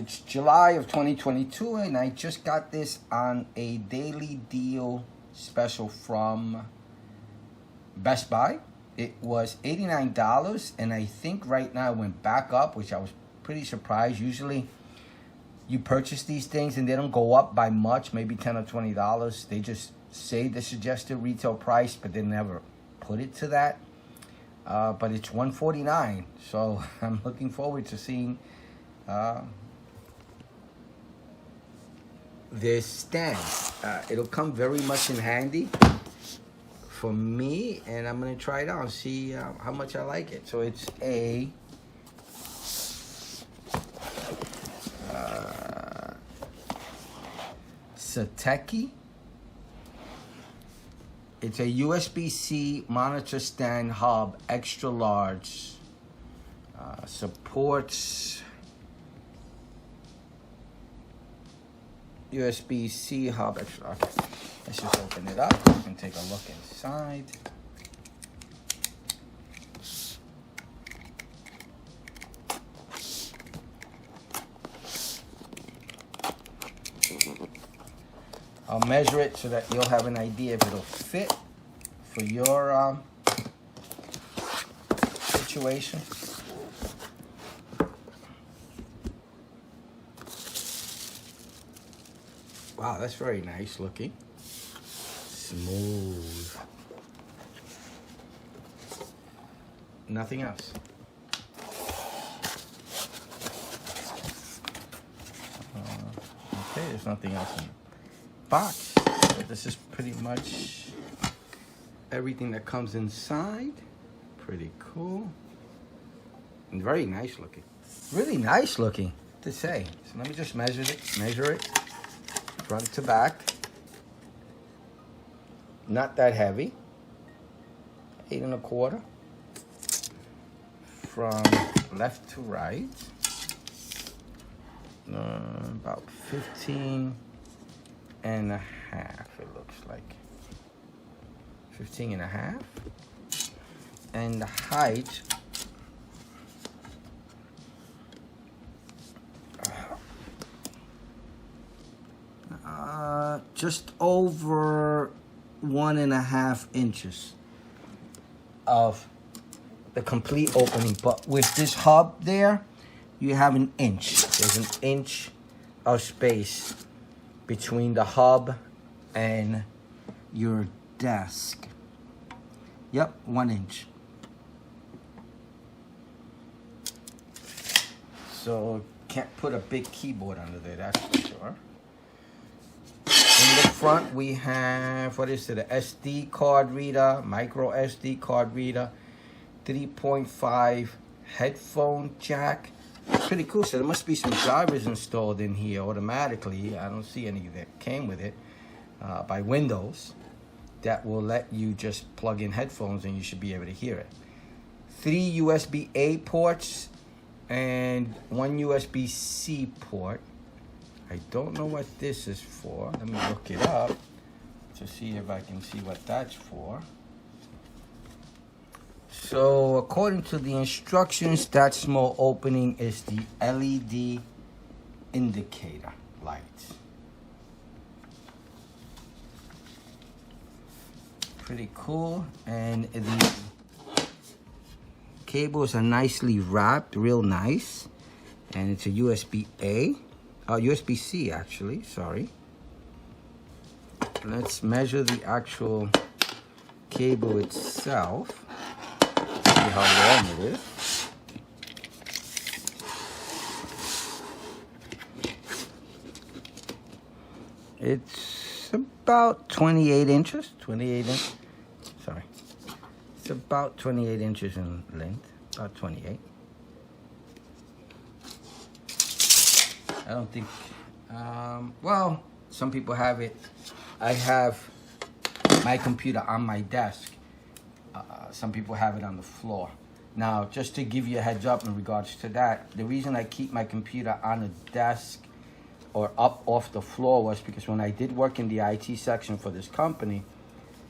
It's July of 2022, and I just got this on a daily deal special from Best Buy. It was $89, and I think right now it went back up, which I was pretty surprised. Usually you purchase these things and they don't go up by much, maybe $10 or $20. They just say the suggested retail price, but they never put it to that. But it's $149, so I'm looking forward to seeing this stand. It'll come very much in handy for me, and I'm gonna try it out and see how much I like it. So it's a Satechi. It's a USB-C monitor stand hub, extra large. Supports USB-C hub extra. Okay. Let's just open it up. You can take a look inside. I'll measure it so that you'll have an idea if it'll fit for your situation. Wow, that's very nice looking. Smooth. Nothing else. Okay, there's nothing else in the box. So this is pretty much everything that comes inside. Pretty cool. And very nice looking. Really nice looking, to say. So let me just measure it. Front to back. Not that heavy. 8 1/4. From left to right. About 15 and a half, it looks like. 15 and a half. And the height, just over 1.5 inches of the complete opening. But with this hub there, you have an inch. There's an inch of space between the hub and your desk. Yep, 1 inch. So can't put a big keyboard under there, that's for sure. In the front we have, what is it, a SD card reader, micro SD card reader, 3.5 headphone jack. Pretty cool. So there must be some drivers installed in here automatically. I don't see any that came with it by Windows that will let you just plug in headphones and you should be able to hear it. 3 USB-A ports and 1 USB-C port. I don't know what this is for. Let me look it up to see if I can see what that's for. So according to the instructions, that small opening is the LED indicator light. Pretty cool. And the cables are nicely wrapped, real nice. And it's a USB-A. USB-C actually, sorry. Let's measure the actual cable itself. See how long it is. It's about 28 inches. 28 inches. Sorry. It's about 28 inches in length. About 28. I don't think, well, some people have it. I have my computer on my desk. Some people have it on the floor. Now, just to give you a heads up in regards to that, the reason I keep my computer on the desk or up off the floor was because when I did work in the IT section for this company,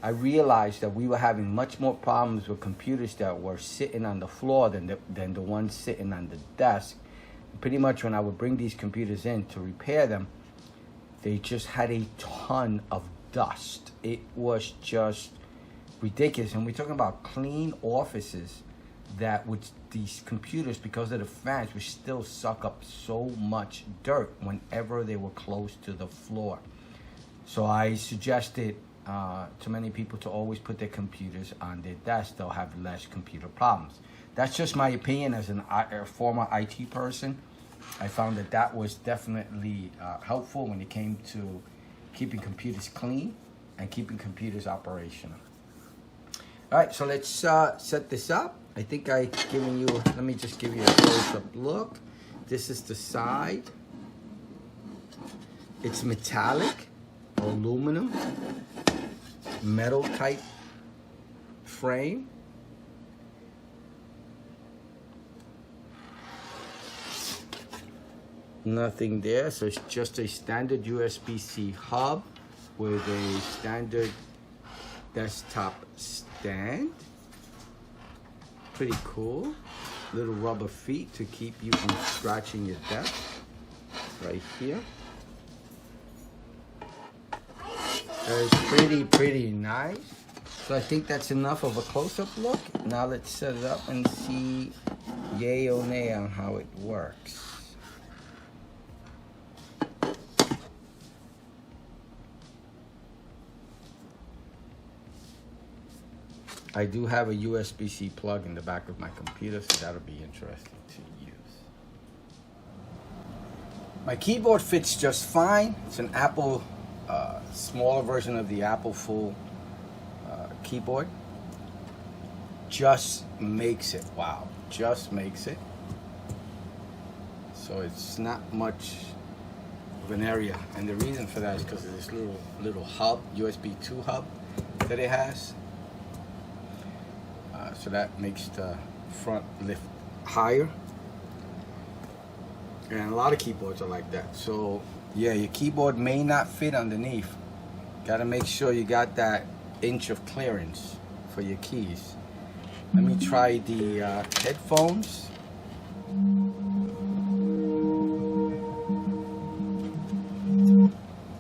I realized that we were having much more problems with computers that were sitting on the floor than the ones sitting on the desk. pretty much when I would bring these computers in to repair them, they just had a ton of dust. It was just ridiculous. And we're talking about clean offices that would, these computers, because of the fans, would still suck up so much dirt whenever they were close to the floor. So I suggested to many people to always put their computers on their desk. They'll have less computer problems. That's just my opinion as a former IT person. I found that that was definitely helpful when it came to keeping computers clean and keeping computers operational. All right, so let's set this up. I think I've given you, let me just give you a close-up look. This is the side. It's metallic, aluminum, metal type frame. Nothing there, so it's just a standard USB-C hub with a standard desktop stand. Pretty cool. Little rubber feet to keep you from scratching your desk. Right here. It's pretty nice. So I think that's enough of a close-up look. Now let's set it up and see yay or nay on how it works. I do have a USB-C plug in the back of my computer, so that'll be interesting to use. My keyboard fits just fine. It's an Apple, smaller version of the Apple full keyboard. Just makes it, wow, just makes it. So it's not much of an area. And the reason for that is because of this little hub, USB 2 hub that it has. So that makes the front lift higher. And a lot of keyboards are like that. So yeah, your keyboard may not fit underneath. Gotta make sure you got that inch of clearance for your keys. Let me try the headphones.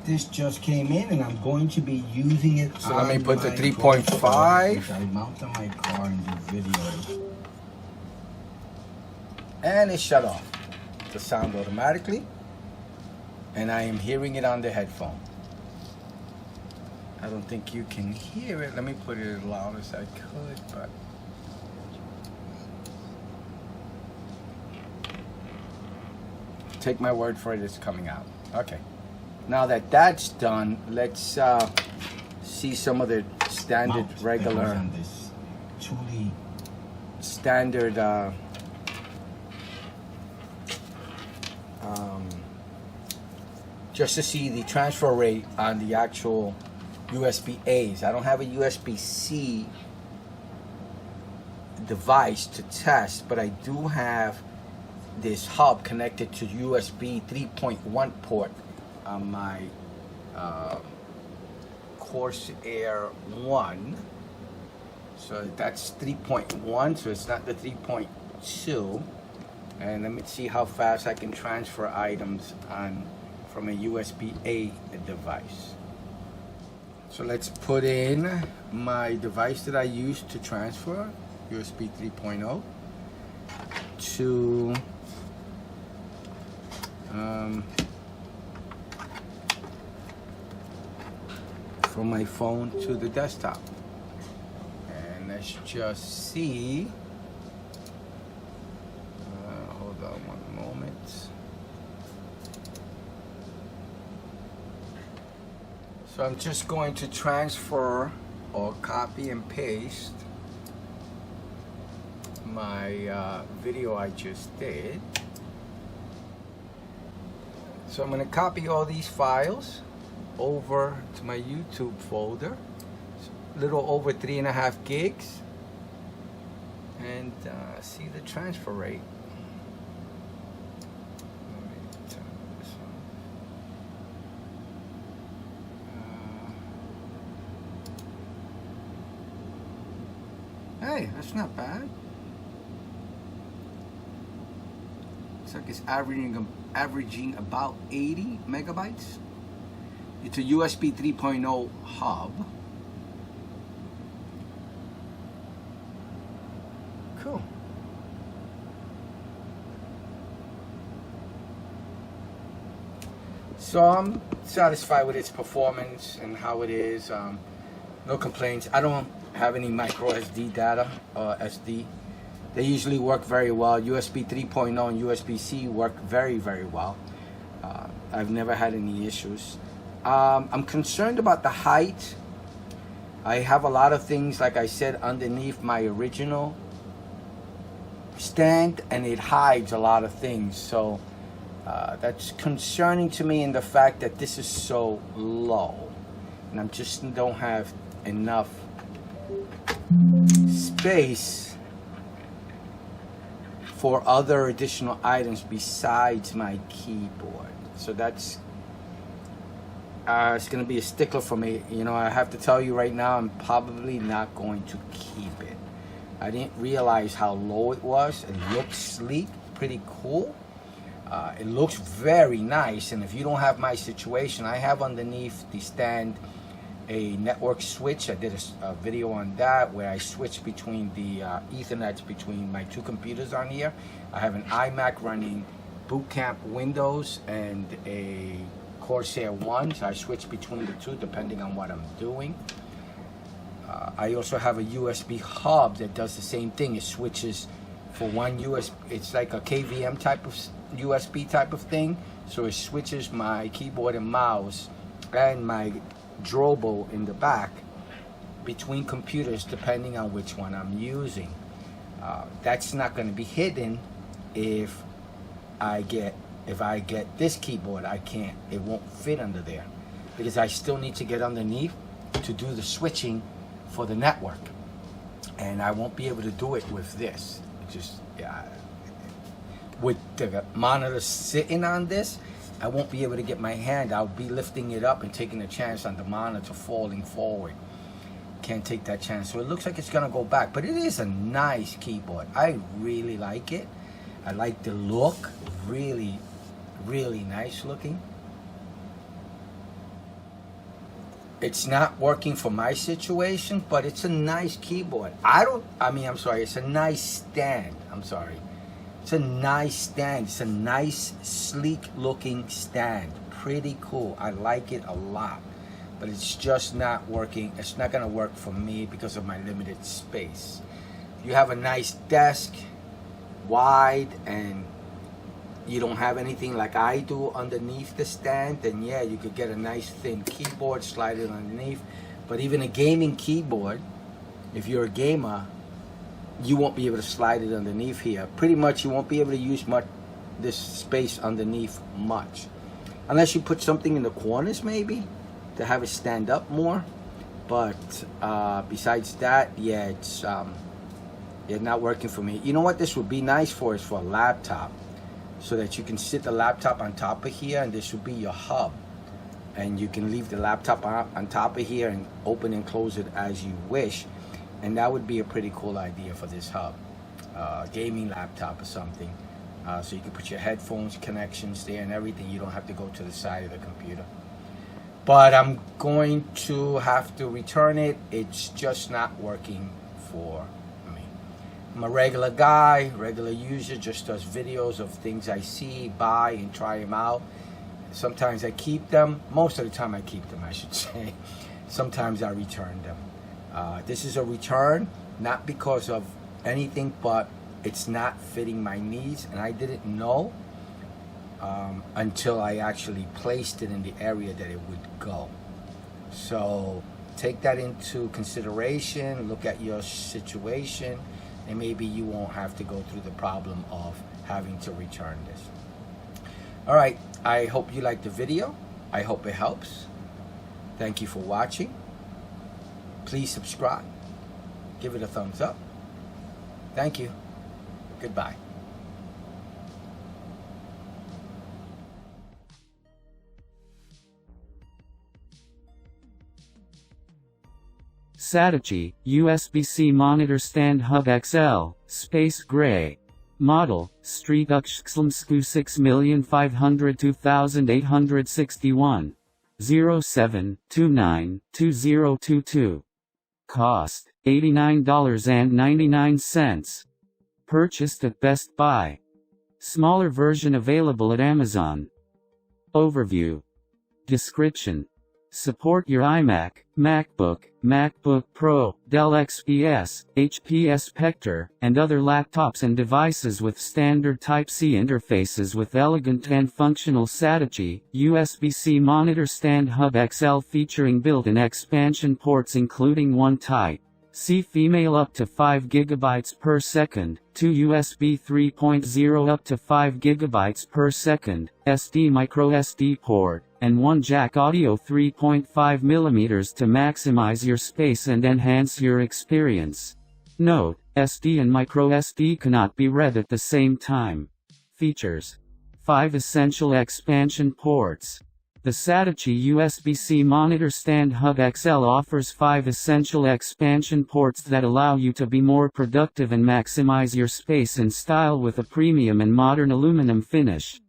This just came in and I'm going to be using it. So let me put the 3.5. I mount on my car and do videos. And it shut off the sound automatically. And I am hearing it on the headphone. I don't think you can hear it. Let me put it as loud as I could, but take my word for it, it's coming out. Okay. Now that that's done, let's see some of the standard, regular, standard just to see the transfer rate on the actual USB-A's. I don't have a USB-C device to test, but I do have this hub connected to USB 3.1 port on my Corsair 1. So that's 3.1, so it's not the 3.2. And let me see how fast I can transfer items from a USB-A device. So let's put in my device that I used to transfer, USB 3.0, to from my phone to the desktop. And let's just see. Hold on one moment. So I'm just going to transfer or copy and paste my video I just did. So I'm going to copy all these files over to my YouTube folder. It's a little over 3.5 gigs. And see the transfer rate. Let me turn this on. Hey, that's not bad. Looks like it's averaging about 80 megabytes. It's a USB 3.0 hub. Cool. So I'm satisfied with its performance and how it is. No complaints. I don't have any micro SD data or SD. They usually work very well. USB 3.0 and USB-C work very, very well. I've never had any issues. I'm concerned about the height. I have a lot of things, like I said, underneath my original stand, and it hides a lot of things. So that's concerning to me in the fact that this is so low. And I just don't have enough space for other additional items besides my keyboard. So that's it's going to be a stickler for me. You know, I have to tell you right now, I'm probably not going to keep it. I didn't realize how low it was. It looks sleek, pretty cool. It looks very nice, and if you don't have my situation, I have underneath the stand a network switch. I did a video on that where I switched between the Ethernets between my two computers on here. I have an iMac running Boot Camp Windows and a Corsair 1, so I switch between the two depending on what I'm doing. I also have a USB hub that does the same thing. It switches for one USB. It's like a KVM type of USB type of thing. So it switches my keyboard and mouse and my Drobo in the back between computers depending on which one I'm using. That's not going to be hidden if I get this keyboard. It won't fit under there because I still need to get underneath to do the switching for the network, and I won't be able to do it with this. With the monitor sitting on this, I won't be able to get my hand. I'll be lifting it up and taking a chance on the monitor falling forward. Can't take that chance. So it looks like it's gonna go back, but it is a nice keyboard. I really like it. I like the look. Really, really nice looking. It's not working for my situation, but it's a nice keyboard. It's a nice stand. It's a nice stand. It's a nice, sleek looking stand. Pretty cool. I like it a lot. But it's just not working. It's not going to work for me because of my limited space. If you have a nice desk, wide, and you don't have anything like I do underneath the stand, then yeah, you could get a nice thin keyboard, slide it underneath. But even a gaming keyboard, if you're a gamer, you won't be able to slide it underneath here. Pretty much you won't be able to use this space underneath much. Unless you put something in the corners maybe to have it stand up more. But besides that, yeah, it's not working for me. You know what this would be nice for is for a laptop. So that you can sit the laptop on top of here, and this would be your hub. And you can leave the laptop on top of here and open and close it as you wish. And that would be a pretty cool idea for this hub. Gaming laptop or something. So you can put your headphones, connections there and everything. You don't have to go to the side of the computer. But I'm going to have to return it. It's just not working for me. I'm a regular guy, regular user, just does videos of things I see, buy, and try them out. Sometimes I keep them. Most of the time I keep them, I should say. Sometimes I return them. This is a return, not because of anything, but it's not fitting my needs, and I didn't know until I actually placed it in the area that it would go. So take that into consideration, look at your situation, and maybe you won't have to go through the problem of having to return this. All right, I hope you liked the video. I hope it helps. Thank you for watching. Please subscribe. Give it a thumbs up. Thank you. Goodbye. Satechi USB-C Monitor Stand Hub XL, Space Gray. Model, ST-UCSHXLM SKU 6502861. 07-29-2022. Cost, $89.99. Purchased at Best Buy. Smaller version available at Amazon. Overview. Description. Support your iMac, MacBook, MacBook Pro, Dell XPS, HP Spectre, and other laptops and devices with standard Type-C interfaces with elegant and functional Satechi USB-C monitor stand hub XL featuring built-in expansion ports including one Type-C female up to 5 GB per second, 2 USB 3.0 up to 5 GB per second, SD microSD port, and one jack audio 3.5 mm to maximize your space and enhance your experience. Note, SD and microSD cannot be read at the same time. Features. 5 essential expansion ports. The Satechi USB-C Monitor Stand Hub XL offers 5 essential expansion ports that allow you to be more productive and maximize your space and style with a premium and modern aluminum finish.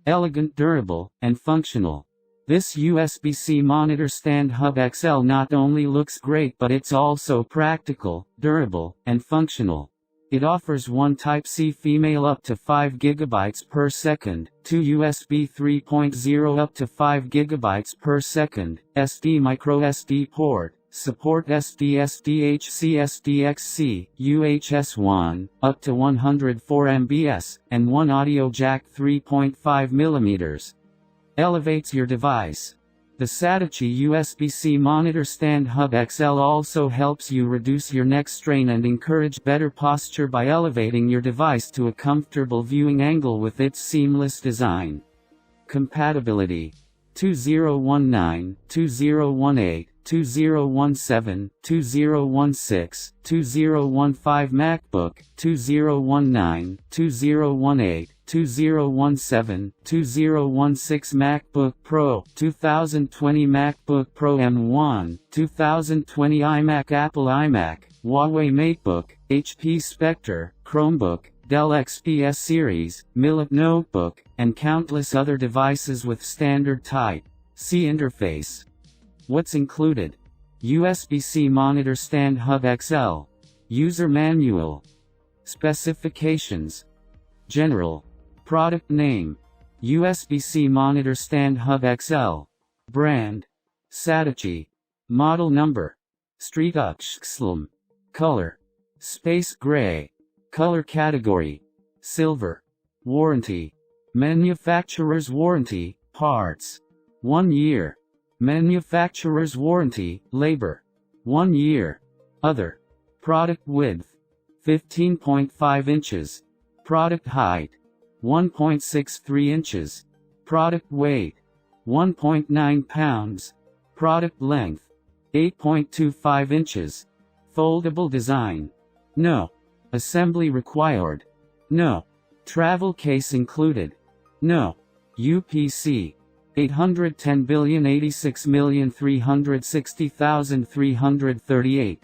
Elegant, durable, and functional. This USB-C Monitor Stand Hub XL not only looks great but it's also practical, durable, and functional. It offers one Type-C female up to 5 GB per second, 2 USB 3.0 up to 5 GB per second, SD microSD port, support SD/SDHC/SDXC, UHS-1, up to 104 MBs, and one audio jack 3.5 mm. Elevates your device. The Satechi USB-C Monitor Stand Hub XL also helps you reduce your neck strain and encourage better posture by elevating your device to a comfortable viewing angle with its seamless design. Compatibility. 2019, 2018, 2017, 2016, 2015 MacBook, 2019, 2018, 2017, 2016 MacBook Pro, 2020 MacBook Pro M1, 2020 iMac, Apple iMac, Huawei MateBook, HP Spectre, Chromebook, Dell XPS Series, Millet Notebook, and countless other devices with standard Type-C interface. What's included? USB-C Monitor Stand Hub XL. User Manual. Specifications. General. Product name. USB-C Monitor Stand Hub XL. Brand. Satechi. Model number. ST-UCSHXLM. Color. Space gray. Color category. Silver. Warranty. Manufacturer's warranty, parts. 1 year. Manufacturer's warranty, labor. 1 year. Other. Product width. 15.5 inches. Product height. 1.63 inches. Product weight. 1.9 pounds. Product length. 8.25 inches. Foldable design. No. Assembly required. No. Travel case included. No. UPC. 810,086,360,338.